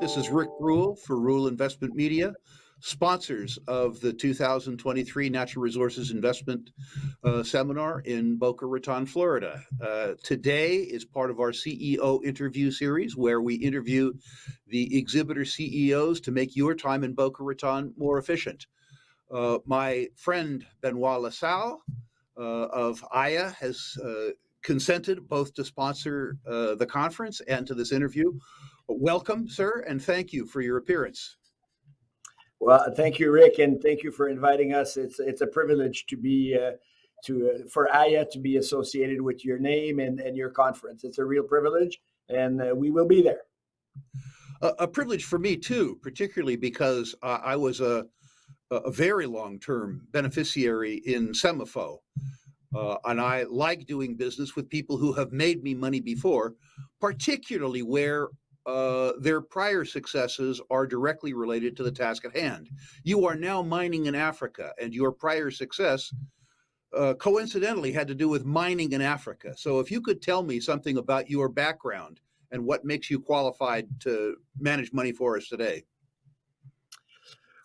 This is Rick Rule for Rule Investment Media, sponsors of the 2023 Natural Resources Investment Seminar in Boca Raton, Florida. Today is part of our CEO interview series where we interview the exhibitor CEOs to make your time in Boca Raton more efficient. My friend Benoit Salle of AYA has consented both to sponsor the conference and to this interview. Welcome, sir, and thank you for your appearance. Well, thank you, Rick, and thank you for inviting us. It's a privilege to be for AYA to be associated with your name and your conference. It's a real privilege, and we will be there. A privilege for me too, particularly because I was a very long-term beneficiary in Semifo. And I like doing business with people who have made me money before, particularly where their prior successes are directly related to the task at hand. You are now mining in Africa, and your prior success coincidentally had to do with mining in Africa. So if you could tell me something about your background and what makes you qualified to manage money for us today.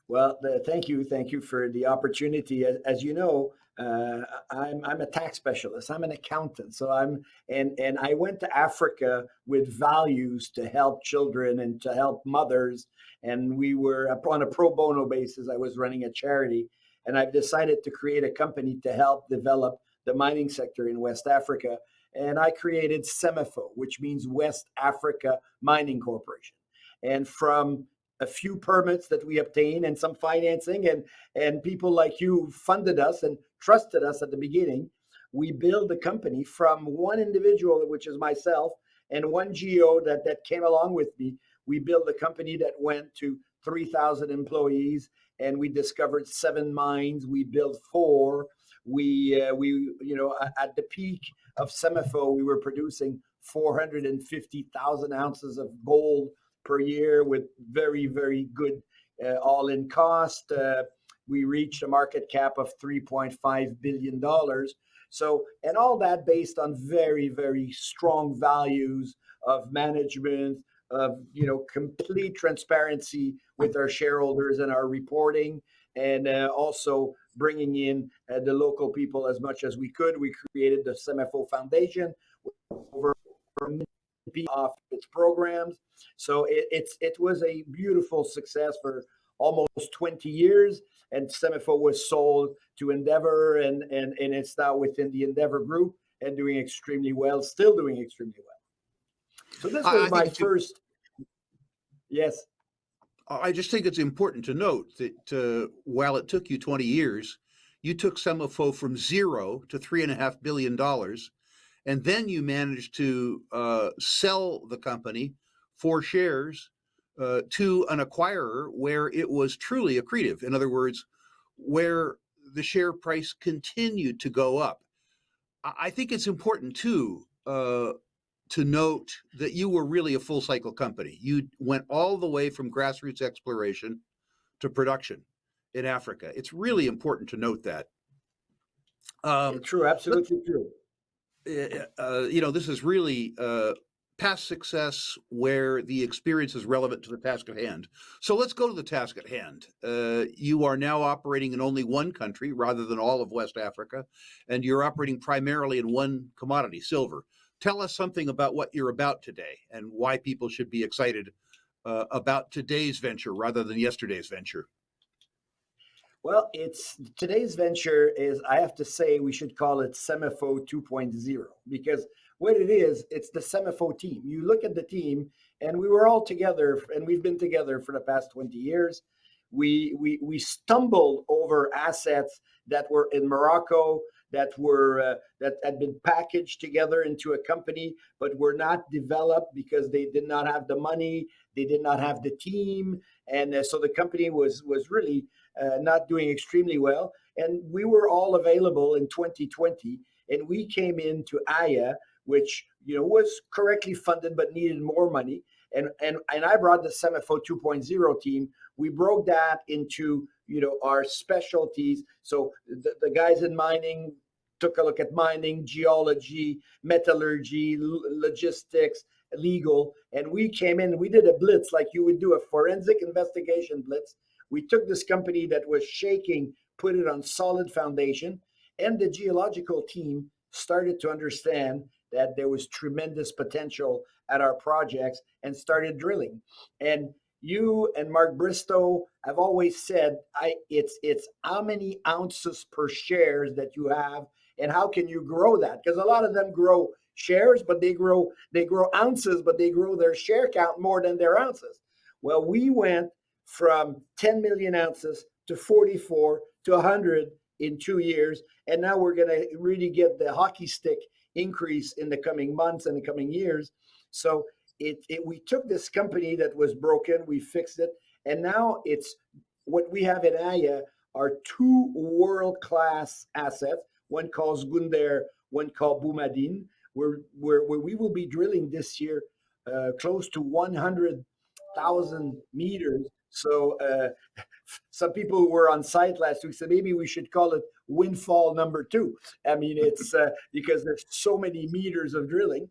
Well, thank you for the opportunity. As you know, I'm a tax specialist. I'm an accountant. So and I went to Africa with values to help children and to help mothers. And we were on a pro bono basis. I was running a charity, and I've decided to create a company to help develop the mining sector in West Africa. And I created SEMIFO, which means West Africa Mining Corporation. And from a few permits that we obtained and some financing and people like you funded us and trusted us at the beginning, we built the company from one individual, which is myself, and one GO that came along with me. We built a company that went to 3,000 employees, and we discovered 7 mines. We built 4. We at the peak of Semifo, we were producing 450,000 ounces of gold per year with very, very good all-in cost. We reached a market cap of $3.5 billion. So, and all that based on very, very strong values of management, of, complete transparency with our shareholders and our reporting, and also bringing in the local people as much as we could. We created the SEMIFO Foundation over off its programs. So it was a beautiful success for almost 20 years. And SEMIFO was sold to Endeavor, and it's now within the Endeavor group and doing extremely well, still doing extremely well. So this was my first. Yes. I just think it's important to note that while it took you 20 years, you took SEMIFO from zero to $3.5 billion. And then you managed to sell the company for shares to an acquirer where it was truly accretive. In other words, where the share price continued to go up. I think it's important too to note that you were really a full cycle company. You went all the way from grassroots exploration to production in Africa. It's really important to note that. True, absolutely true. This is really past success where the experience is relevant to the task at hand. So let's go to the task at hand. You are now operating in only one country rather than all of West Africa, and you're operating primarily in one commodity, silver. Tell us something about what you're about today and why people should be excited about today's venture rather than yesterday's venture. Well, today's venture is, I have to say, we should call it SEMIFO 2.0, because what it is, it's the SEMIFO team. You look at the team, and we were all together, and we've been together for the past 20 years. We stumbled over assets that were in Morocco, that had been packaged together into a company, but were not developed because they did not have the money, they did not have the team, and so the company was really not doing extremely well. And we were all available in 2020, and we came into AYA, which was correctly funded but needed more money. And I brought the SEMIFO 2.0 team. We broke that into our specialties. So the guys in mining took a look at mining, geology, metallurgy, logistics, legal, and we came in. We did a blitz like you would do a forensic investigation blitz. We took this company that was shaking, put it on solid foundation, and the geological team started to understand that there was tremendous potential at our projects and started drilling. And you and Mark Bristow have always said, it's how many ounces per shares that you have, and how can you grow that? Because a lot of them grow shares, but they grow ounces, but they grow their share count more than their ounces. Well, we went from 10 million ounces to 44 to 100 in 2 years, and now we're going to really get the hockey stick increase in the coming months and the coming years. So we took this company that was broken, we fixed it, and now it's what we have in Aya are two world-class assets. One called Gunder, one called Boumadine, where we will be drilling this year close to 100,000 meters. So some people who were on site last week said maybe we should call it Windfall number two. I mean, it's because there's so many meters of drilling.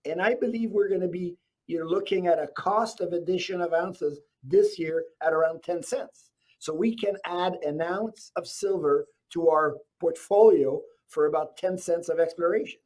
And I believe we're going to be looking at a cost of addition of ounces this year at around 10 cents. So we can add an ounce of silver to our portfolio for about 10 cents of exploration.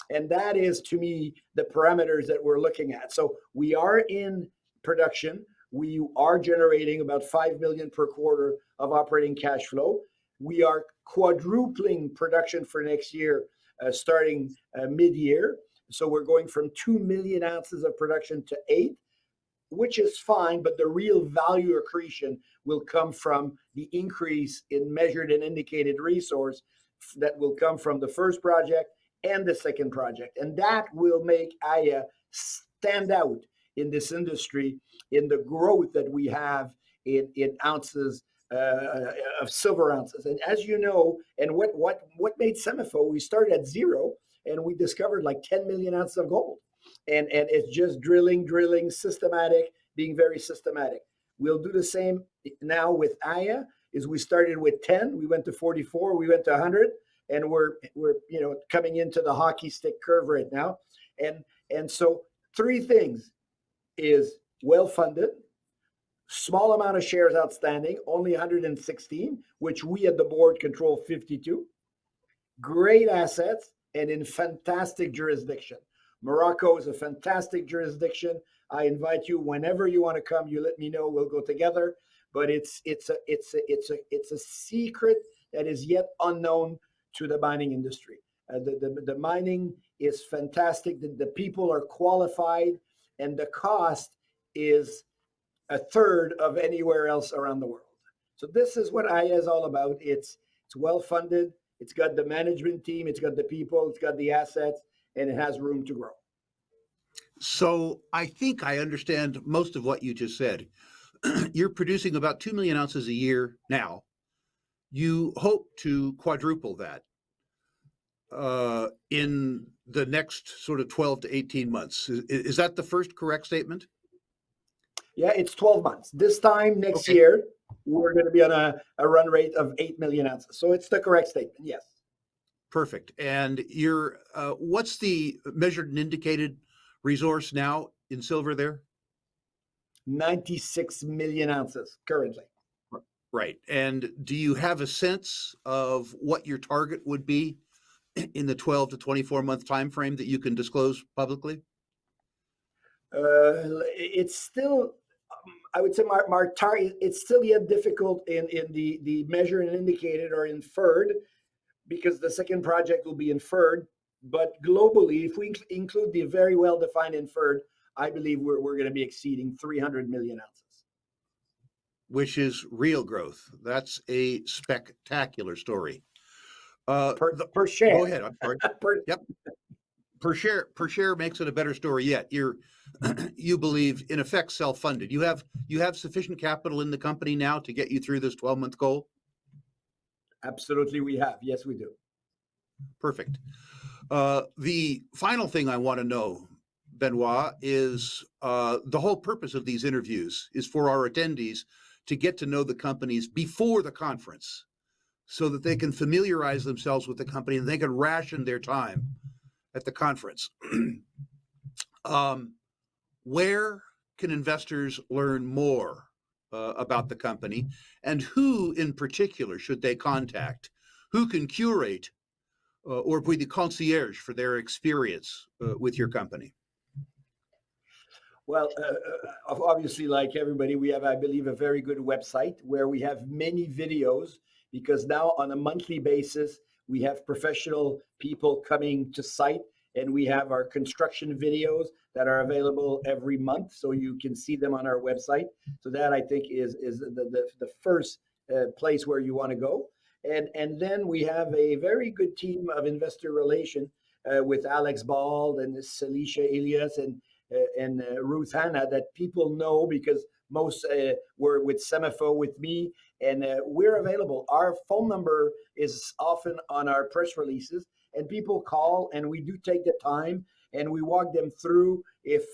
And that is, to me, the parameters that we're looking at. So we are in production. We are generating about 5 million per quarter of operating cash flow. We are quadrupling production for next year, starting mid-year. So we're going from 2 million ounces of production to 8, which is fine, but the real value accretion will come from the increase in measured and indicated resource that will come from the first project and the second project. And that will make Aya stand out in this industry in the growth that we have in ounces of silver ounces. And as you know, and what made SEMAFO, we started at zero and we discovered like 10 million ounces of gold. And it's just drilling, systematic, being very systematic. We'll do the same now with Aya. Is we started with 10, we went to 44, we went to 100, and we're coming into the hockey stick curve right now. And so three things is well funded, small amount of shares outstanding, only 116, which we at the board control 52, great assets, and in fantastic jurisdiction. Morocco is a fantastic jurisdiction. I invite you whenever you want to come. You let me know. We'll go together. But it's a secret that is yet unknown to the mining industry. The mining is fantastic. The people are qualified, and the cost is a third of anywhere else around the world. So this is what Aya is all about. It's well funded. It's got the management team. It's got the people. It's got the assets, and it has room to grow. So I think I understand most of what you just said. You're producing about 2 million ounces a year now. You hope to quadruple that in the next sort of 12 to 18 months. Is that the first correct statement? Yeah, it's 12 months. This time next year, we're going to be on a run rate of 8 million ounces. So it's the correct statement, yes. Perfect. And what's the measured and indicated resource now in silver there? 96 million ounces currently. Right. And do you have a sense of what your target would be in the 12 to 24 month time frame that you can disclose publicly? It's still, I would say, my target. It's still yet difficult in the measured and indicated or inferred, because the second project will be inferred. But globally, if we include the very well defined inferred, I believe we're going to be exceeding 300 million ounces, which is real growth. That's a spectacular story. Per share. Go ahead. I'm sorry. Yep. Per share makes it a better story yet. You believe in effect self-funded. You have sufficient capital in the company now to get you through this 12-month goal? Absolutely, we have. Yes, we do. Perfect. The final thing I want to know, Benoit, is the whole purpose of these interviews is for our attendees to get to know the companies before the conference so that they can familiarize themselves with the company and they can ration their time at the conference. where can investors learn more about the company, and who in particular should they contact? Who can curate or be the concierge for their experience with your company? Well, obviously, like everybody, we have, I believe, a very good website where we have many videos, because now on a monthly basis, we have professional people coming to site, and we have our construction videos that are available every month. So you can see them on our website. So that, I think, is the first place where you want to go. And then we have a very good team of investor relation with Alex Bald and Celicia Elias and Ruth Hanna, that people know, because most were with Semifo with me, and we're available. Our phone number is often on our press releases, and people call, and we do take the time and we walk them through if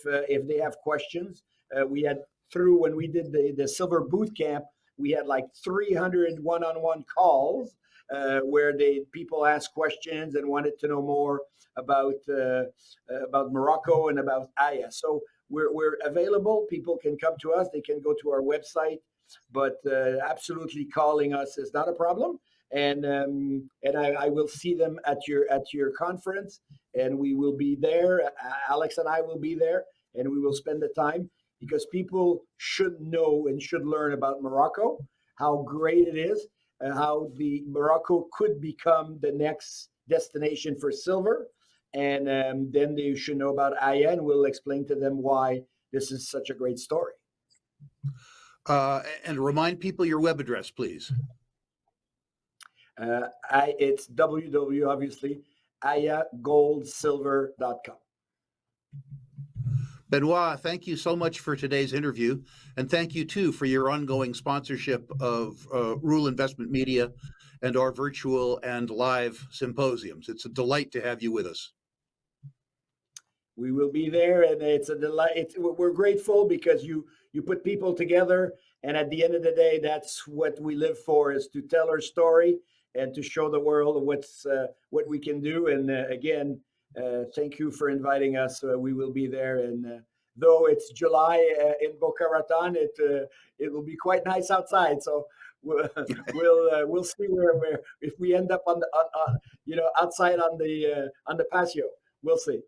they have questions. We had through when we did the Silver Boot Camp, we had like 300 one-on-one calls where people asked questions and wanted to know more about Morocco and about Aya. So we're available. People can come to us. They can go to our website, but absolutely calling us is not a problem. And I will see them at your conference, and we will be there. Alex and I will be there, and we will spend the time, because people should know and should learn about Morocco, how great it is, and how the Morocco could become the next destination for silver. And then they should know about Aya, and we'll explain to them why this is such a great story. And remind people your web address, please. It's www, obviously, ayagoldsilver.com. Benoit, thank you so much for today's interview, and thank you too for your ongoing sponsorship of Rural Investment Media and our virtual and live symposiums. It's a delight to have you with us. We will be there, and it's a delight. We're grateful because you put people together, and at the end of the day, that's what we live for: is to tell our story and to show the world what we can do. And again, thank you for inviting us. We will be there, and though it's July in Boca Raton, it will be quite nice outside. So we'll see where if we end up on outside on the patio. We'll see.